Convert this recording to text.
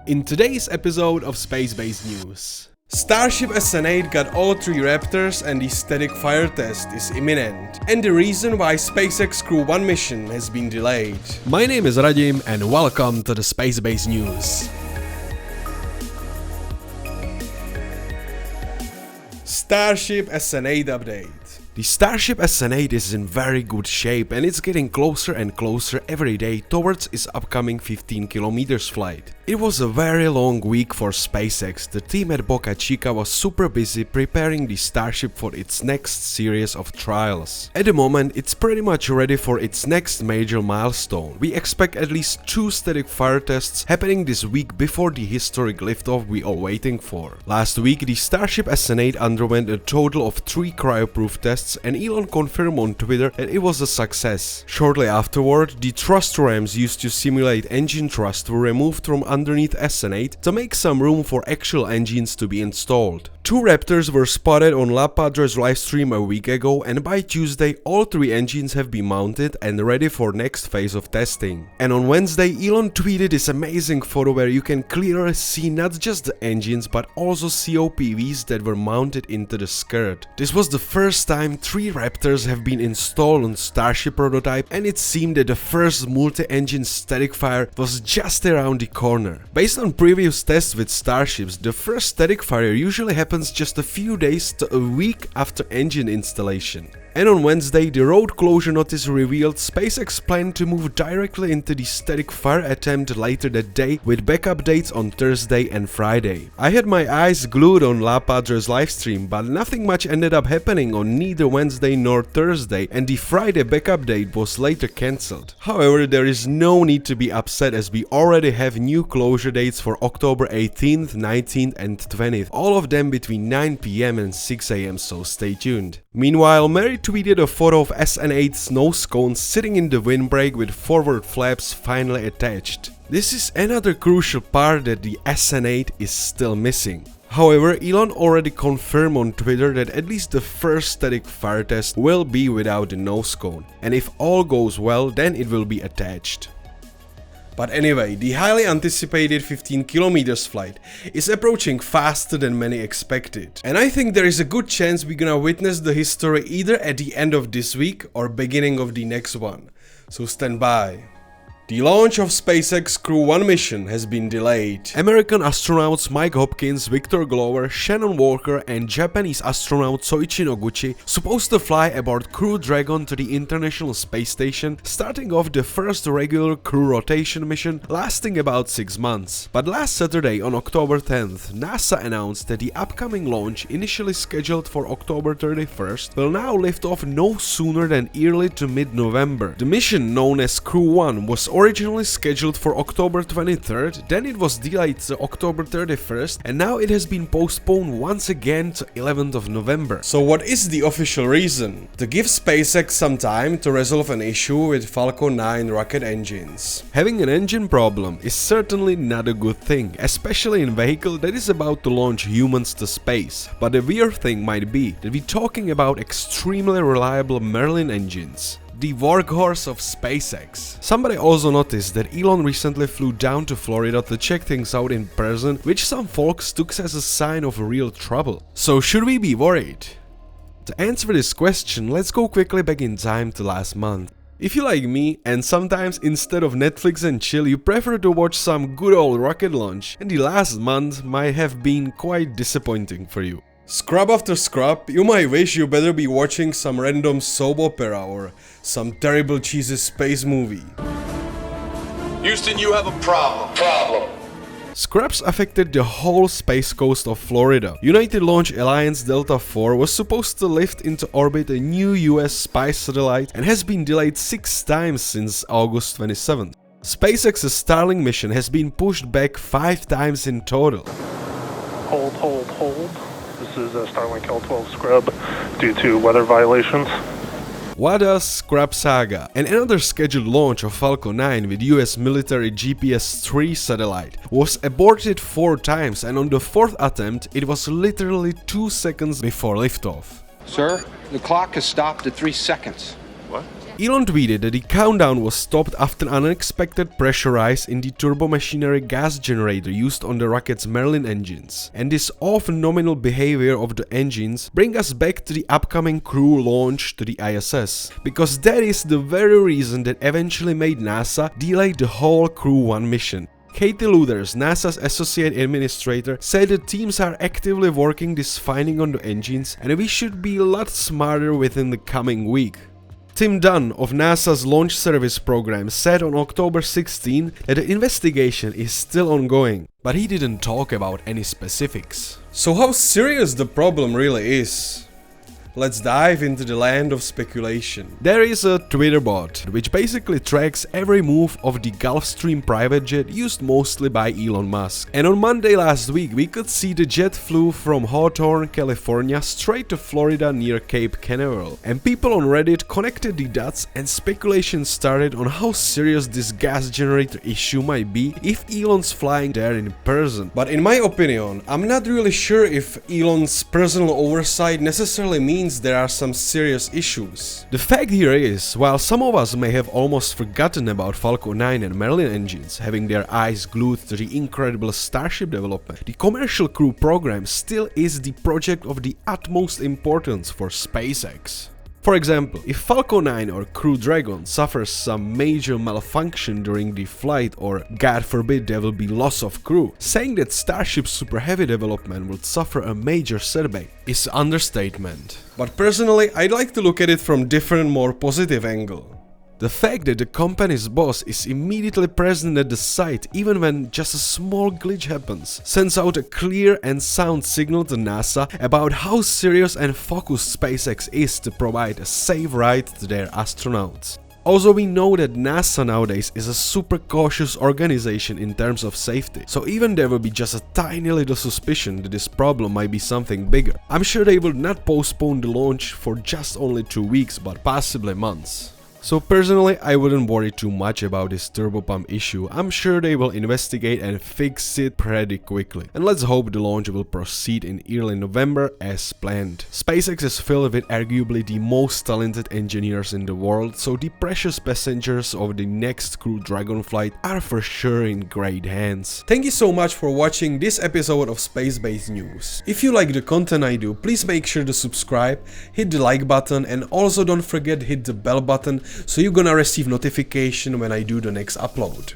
In today's episode of Space-Based News. Starship SN8 got all 3 Raptors and the static fire test is imminent. And the reason why SpaceX Crew-1 mission has been delayed. My name is Radim and welcome to the Space-Based News. Starship SN8 update. The Starship SN8 is in very good shape and it's getting closer and closer every day towards its upcoming 15 kilometers flight. It was a very long week for SpaceX. The team at Boca Chica was super busy preparing the Starship for its next series of trials. At the moment, it's pretty much ready for its next major milestone. We expect at least 2 static fire tests happening this week before the historic liftoff we are waiting for. Last week, the Starship SN8 underwent a total of 3 cryo-proof tests and Elon confirmed on Twitter that it was a success. Shortly afterward, the thrust rams used to simulate engine thrust were removed from underneath SN8 to make some room for actual engines to be installed. 2 Raptors were spotted on Raptor's livestream a week ago, and by Tuesday all 3 engines have been mounted and ready for next phase of testing. And on Wednesday, Elon tweeted this amazing photo where you can clearly see not just the engines but also COPVs that were mounted into the skirt. This was the first time 3 Raptors have been installed on Starship prototype, and it seemed that the first multi-engine static fire was just around the corner. Based on previous tests with Starships, the first static fire usually happens just a few days to a week after engine installation. And on Wednesday, the road closure notice revealed SpaceX planned to move directly into the static fire attempt later that day, with backup dates on Thursday and Friday. I had my eyes glued on Raptor's livestream, but nothing much ended up happening on neither Wednesday nor Thursday, and the Friday backup date was later cancelled. However, there is no need to be upset as we already have new closure dates for October 18th, 19th and 20th, all of them between 9 PM and 6 AM, so stay tuned. Meanwhile, Mary tweeted a photo of SN8's nose cone sitting in the windbreak with forward flaps finally attached. This is another crucial part that the SN8 is still missing. However, Elon already confirmed on Twitter that at least the first static fire test will be without the nose cone, and if all goes well, then it will be attached. But anyway, the highly anticipated 15 kilometers flight is approaching faster than many expected. And I think there is a good chance we're gonna witness the history either at the end of this week or beginning of the next one. So stand by. The launch of SpaceX Crew-1 mission has been delayed. American astronauts Mike Hopkins, Victor Glover, Shannon Walker and Japanese astronaut Soichi Noguchi supposed to fly aboard Crew Dragon to the International Space Station, starting off the first regular crew rotation mission lasting about 6 months. But last Saturday on October 10th, NASA announced that the upcoming launch, initially scheduled for October 31st, will now lift off no sooner than early to mid-November. The mission, known as Crew-1, was originally scheduled for October 23rd, then it was delayed to October 31st, and now it has been postponed once again to 11th of November. So what is the official reason? To give SpaceX some time to resolve an issue with Falcon 9 rocket engines. Having an engine problem is certainly not a good thing, especially in a vehicle that is about to launch humans to space. But the weird thing might be that we're talking about extremely reliable Merlin engines, the workhorse of SpaceX. Somebody also noticed that Elon recently flew down to Florida to check things out in person, which some folks took as a sign of real trouble. So should we be worried? To answer this question, let's go quickly back in time to last month. If you like me, and sometimes instead of Netflix and chill you prefer to watch some good old rocket launch, and the last month might have been quite disappointing for you. Scrub after scrub, you might wish you better be watching some random soap opera or some terrible cheesy space movie. Houston, you have a problem. Scraps affected the whole space coast of Florida. United Launch Alliance Delta IV was supposed to lift into orbit a new US spy satellite and has been delayed 6 times since August 27th. SpaceX's Starlink mission has been pushed back 5 times in total. Hold. This is a Starlink L12 scrub due to weather violations. What a scrap saga! And another scheduled launch of Falcon 9 with US military GPS-3 satellite was aborted 4 times, and on the 4th attempt it was literally 2 seconds before liftoff. Sir, the clock has stopped at 3 seconds. What? Elon tweeted that the countdown was stopped after an unexpected pressure rise in the turbomachinery gas generator used on the rocket's Merlin engines. And this off-nominal behavior of the engines bring us back to the upcoming Crew launch to the ISS, because that is the very reason that eventually made NASA delay the whole Crew-1 mission. Katie Luthers, NASA's associate administrator, said the teams are actively working this finding on the engines and we should be a lot smarter within the coming week. Tim Dunn of NASA's Launch Service Program said on October 16 that the investigation is still ongoing, but he didn't talk about any specifics. So how serious the problem really is? Let's dive into the land of speculation. There is a Twitter bot, which basically tracks every move of the Gulfstream private jet used mostly by Elon Musk. And on Monday last week, we could see the jet flew from Hawthorne, California straight to Florida near Cape Canaveral. And people on Reddit connected the dots and speculation started on how serious this gas generator issue might be if Elon's flying there in person. But in my opinion, I'm not really sure if Elon's personal oversight necessarily means there are some serious issues. The fact here is, while some of us may have almost forgotten about Falcon 9 and Merlin engines having their eyes glued to the incredible Starship development, the commercial Crew program still is the project of the utmost importance for SpaceX. For example, if Falcon 9 or Crew Dragon suffers some major malfunction during the flight, or God forbid there will be loss of crew, saying that Starship Super Heavy development will suffer a major setback is understatement. But personally, I'd like to look at it from different, more positive angle. The fact that the company's boss is immediately present at the site even when just a small glitch happens sends out a clear and sound signal to NASA about how serious and focused SpaceX is to provide a safe ride to their astronauts. Also, we know that NASA nowadays is a super cautious organization in terms of safety, so even there will be just a tiny little suspicion that this problem might be something bigger, I'm sure they will not postpone the launch for just only 2 weeks but possibly months. So personally, I wouldn't worry too much about this turbopump issue. I'm sure they will investigate and fix it pretty quickly. And let's hope the launch will proceed in early November as planned. SpaceX is filled with arguably the most talented engineers in the world, so the precious passengers of the next Crew Dragon flight are for sure in great hands. Thank you so much for watching this episode of Space-Based News. If you like the content I do, please make sure to subscribe, hit the like button, and also don't forget to hit the bell button so you're gonna receive notification when I do the next upload.